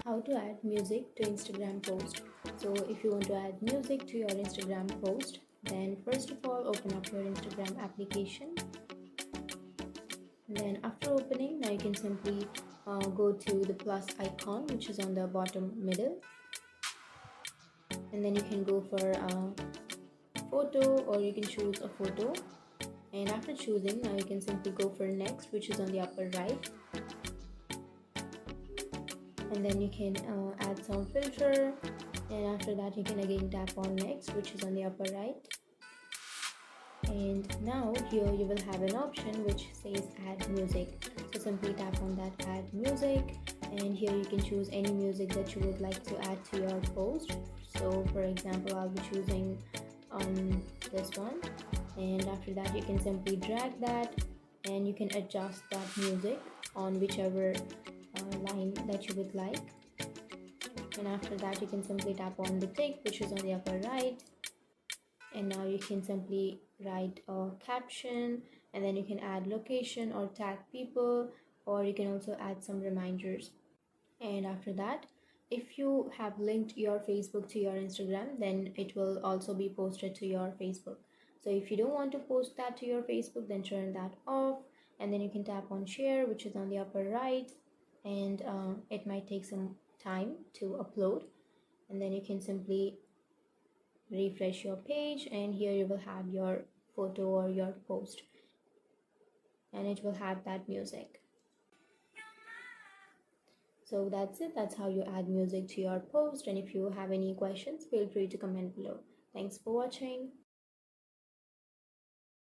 How to add music to Instagram post. So if you want to add music to your Instagram post, then first of all open up your Instagram application. Then after opening, now you can simply go to the plus icon which is on the bottom middle, and then you can go for a photo, or you can choose a photo. And after choosing, now you can simply go for next, which is on the upper right, and then you can add some filter, and after that you can again tap on next, which is on the upper right. And now here you will have an option which says add music, so simply tap on that add music, and here you can choose any music that you would like to add to your post. So for example, I'll be choosing this one, and after that you can simply drag that, and you can adjust that music on whichever line that you would like. And after that you can simply tap on the tick which is on the upper right, and now you can simply write a caption, and then you can add location or tag people, or you can also add some reminders. And after that, if you have linked your Facebook to your Instagram, then it will also be posted to your Facebook. So if you don't want to post that to your Facebook, then turn that off, and then you can tap on share which is on the upper right, and it might take some time to upload, and then you can simply refresh your page, and here you will have your photo or your post, and it will have that music. So that's it. That's how you add music to your post, and if you have any questions, feel free to comment below. Thanks for watching.